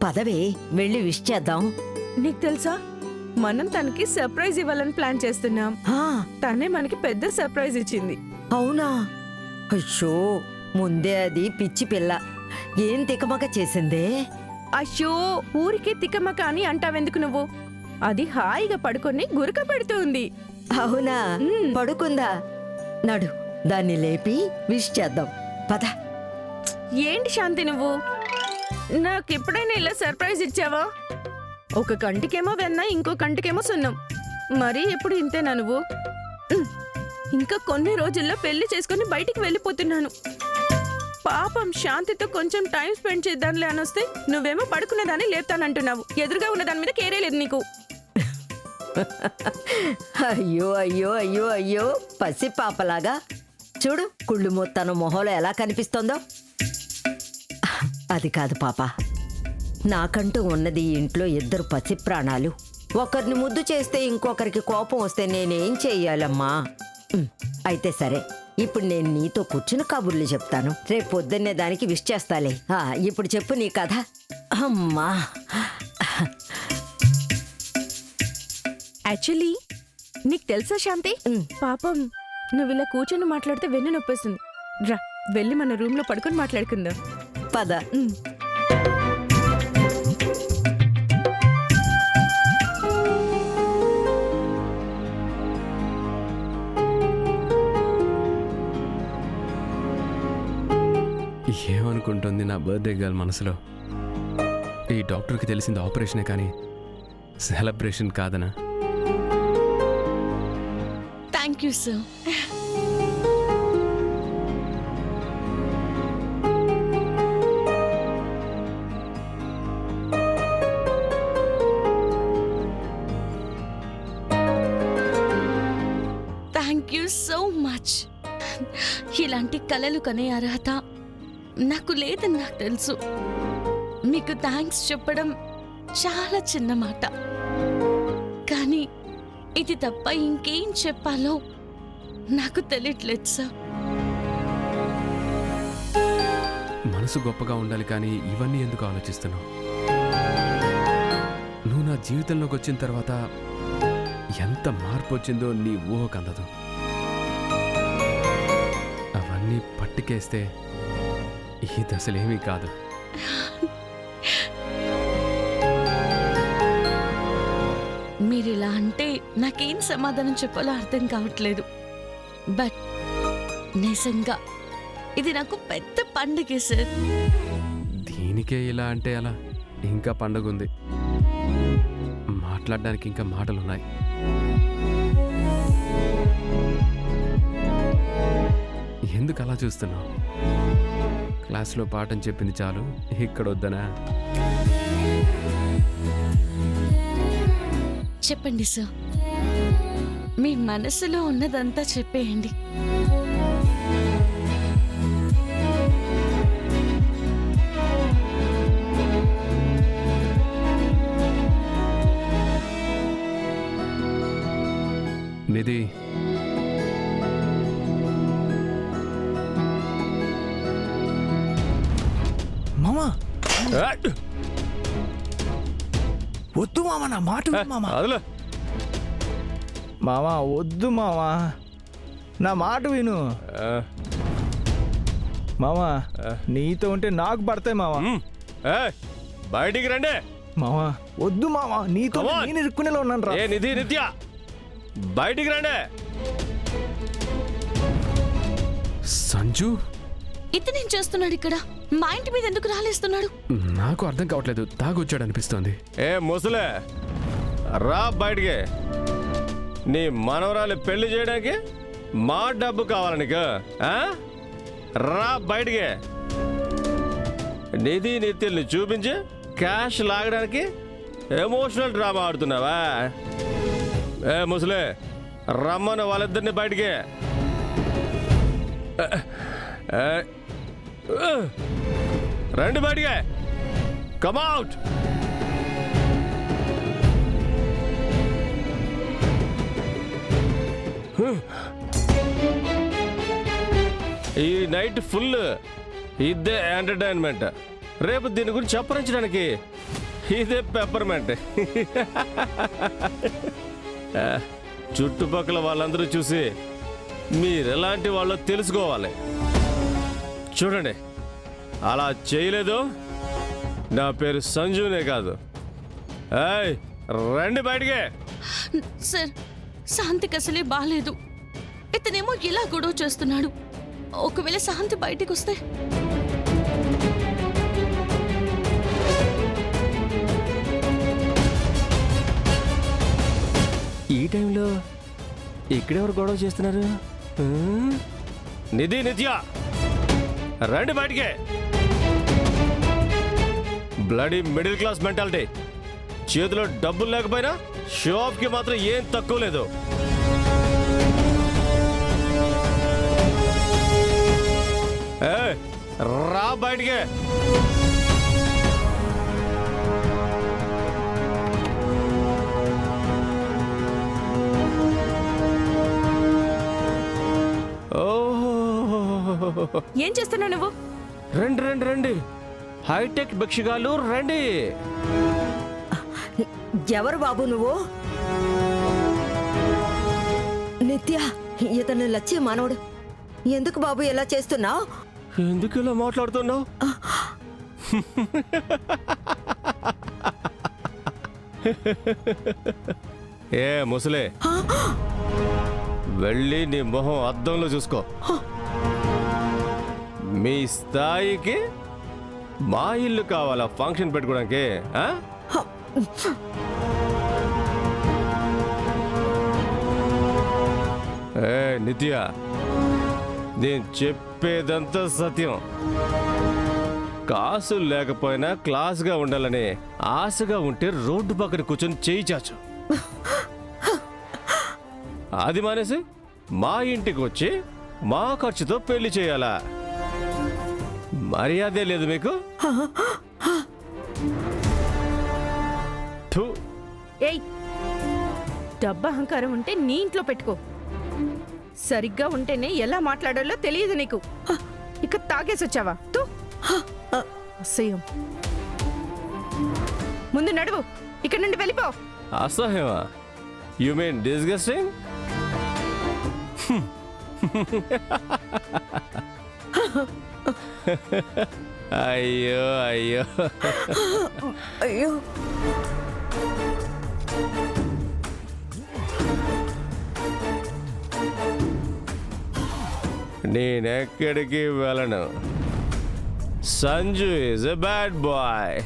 పదవే వెళ్ళి విష్ చేద్దాం. నీకు తెలుసా, మనం తనకి సర్ప్రైజ్ ఇవ్వాలని ప్లాన్ చేస్తున్నాం. ఆ, తనే మనకి పెద్ద సర్ప్రైజ్ ఇచ్చింది. అవునా? అయ్యో, ముందే అది పిచ్చి పిల్ల. ఏం తికమక చేసిందే? అయ్యో, ఊరికే తికమక అని అంటావెందుకు నువ్వు? అది హాయిగా పడుకొని గురక పెడుతుంది. అవునా? పడుకుందా? నడు, దాన్ని లేపి విష్ చేద్దాం. పద. ఏంటి శాంతి నువ్వు? నాకెప్పుడైనా ఇలా సర్ప్రైజ్ ఇచ్చావా? ఒక కంటికేమో వెన్న, ఇంకో కంటికేమో సున్నం. మరీ ఎప్పుడు ఇంతేనా నువ్వు? ఇంకా కొన్ని రోజుల్లో పెళ్లి చేసుకుని బయటికి వెళ్ళిపోతున్నాను. పాపం శాంతితో కొంచెం టైం స్పెండ్ చేద్దాంలే అని వస్తే నువ్వేమో పడుకునేదాన్ని లేపుతానంటున్నావు. ఎదురుగా ఉన్న దాని మీద కేరే లేదు నీకు. అయ్యో అయ్యో అయ్యో అయ్యో, పసి పాపలాగా చూడు, కుళ్ళు మొత్తాను మొహంలో ఎలా కనిపిస్తోందో. అది కాదు పాప, నాకంటూ ఉన్నది ఈ ఇంట్లో ఇద్దరు పసి ప్రాణాలు. ఒకరిని ముద్దు చేస్తే ఇంకొకరికి కోపం వస్తే నేనేం చెయ్యాలమ్మా? అయితే సరే, ఇప్పుడు నేను నీతో కూర్చుని కబుర్లు చెప్తాను. రేపు పొద్దున్నే దానికి విష్ చేస్తాలే. ఇప్పుడు చెప్పు నీ కథ. అమ్మా, యాక్చువల్లీ నీకు తెలుసా శాంతి, పాపం నువ్వు ఇలా కూర్చొని మాట్లాడితే వెన్ను నొప్పేస్తుంది. రా, వెళ్ళి మన రూమ్ లో పడుకొని మాట్లాడుకుందాం. పద. ఏమనుకుంటుంది నా బర్త్డే గర్ల్ మనసులో? ఈ డాక్టర్కి తెలిసింది ఆపరేషనే కానీ సెలబ్రేషన్ కాదనా? Thank you sir. Thank you so much. ఇలాంటి కలలు కనే అర్హత నాకు లేదని నాకు తెలుసు. మీకు థ్యాంక్స్ చెప్పడం చాలా చిన్న మాట, కానీ ఇది తప్ప ఇంకేం చెప్పాలో నాకు తెలియట్లేదు సార్. మనసు గొప్పగా ఉండాలి కానీ ఇవన్నీ ఎందుకు ఆలోచిస్తున్నావు? నువ్వు నా జీవితంలోకి వచ్చిన తర్వాత ఎంత మార్పు వచ్చిందో నీ ఊహకు అందదు. అవన్నీ పట్టుకేస్తే ఈ దశలేమీ కాదు. మీరిలా అంటే నాకేం సమాధానం చెప్పాలో అర్థం కావట్లేదు. బట్ నిజంగా ఇది నాకు పెద్ద పండుగ సార్. దీనికే ఇలా అంటే అలా, ఇంకా పండుగ ఉంది. మాట్లాడడానికి ఇంకా మాటలున్నాయి. ఎందుకు అలా చూస్తున్నావు? క్లాస్లో పాఠం చెప్పింది చాలు, ఇక్కడ వద్దనా? చెప్పండి సార్, మీ మనసులో ఉన్నదంతా చెప్పేయండి. నిధి, మామా వద్దు మామా, నా మాట విను మామా. మామా వద్దు మామా, నా మాట విను మామా. నీతో ఉంటే నాకు పడతాయి మామా. బయటికి రండి మామా వద్దు మామా, నీతో నేను ఇరుక్కునేలా ఉన్నాను రా. ఏ నిధి, నిత్య బయటికి రండి. సంజు ఇతనేం చేస్తున్నాడు ఇక్కడ? మా ఇంటి మీద ఎందుకు రాలేస్తున్నాడు? నాకు అర్థం కావట్లేదు. తాగొచ్చాడు అనిపిస్తోంది. ఏ ముసలే, రా బయటికి. నీ మనవరాలు పెళ్లి చేయడానికి మా డబ్బు కావాలి నీకు? రా బయటికి. నిధి నిత్యల్ని చూపించి క్యాష్ లాగడానికి ఎమోషనల్ డ్రామా ఆడుతున్నావా? ఏ ముసలే, రమ్మను వాళ్ళిద్దరిని బయటికి. రండి బయటికి. Come out. ఈ నైట్ ఫుల్ ఇద్దే ఎంటర్టైన్మెంట్. రేపు దీని గురించి చెప్పరించడానికి ఇదే పెప్పర్మెంట్. చుట్టుపక్కల వాళ్ళందరూ చూసి మీరెలాంటి వాళ్ళో తెలుసుకోవాలి. చూడండి, అలా చేయలేదు నా పేరు సంజునే కాదు. ఏయ్, రండి బయటికి. సార్, శాంతికి అసలే బాలేదు. ఇతనేమో ఇలా గొడవ చేస్తున్నాడు. ఒకవేళ శాంతి బయటికి వస్తే? ఈ టైంలో ఇక్కడెవరు గొడవ చేస్తున్నారు? నిధి, నిత్య, రండి బయటికి. Bloody middle class mentality. చేతిలో డబ్బులు లేకపోయినా షో ఆఫ్ కి మాత్రం ఏం తక్కువ లేదు. ఏయ్, రా బయటికి. ఏం చేస్తున్నావు నువ్వు? రండి రండి రండి, హైటెక్ భిక్షగాళ్ళు రండి. ఎవరు బాబు నువ్వు? నిత్య, ఇతను లచ్చి మనవడు. ఎందుకు బాబు ఇలా చేస్తున్నావు? ఎందుకు ఇలా మాట్లాడుతున్నావు? ఏ ముసలే, వెళ్ళి నీ మొహం అద్దంలో చూసుకో. మీ స్థాయికి మా ఇల్లు కావాలా ఫంక్షన్ పెట్టుకోవడానికి? ఏ నిత్య, నేను చెప్పేదంతా సత్యం. కాసు లేకపోయినా క్లాస్గా ఉండాలని ఆశగా ఉంటే రోడ్డు పక్కన కూర్చొని చేయి చాచు. అది మానేసి మా ఇంటికి వచ్చి మా ఖర్చుతో పెళ్లి చేయాలా? మర్యాదే లేదు మీకు? థు. ఏయ్, డబ్బు అహంకారం ఉంటే నీ ఇంట్లో పెట్టుకో. సరిగ్గా ఉంటేనే ఎలా మాట్లాడాలో తెలియదు నీకు. ఇక తాగేసి వచ్చావా? అసహ్యం. ముందు నడువు, ఇక్కడ నుండి వెళ్ళిపో. అసహ్యమా? You mean disgusting? అయ్యో అయ్యో. అయ్యో, నేనెక్కడికి వెళ్ళను. Sanju is a bad bye.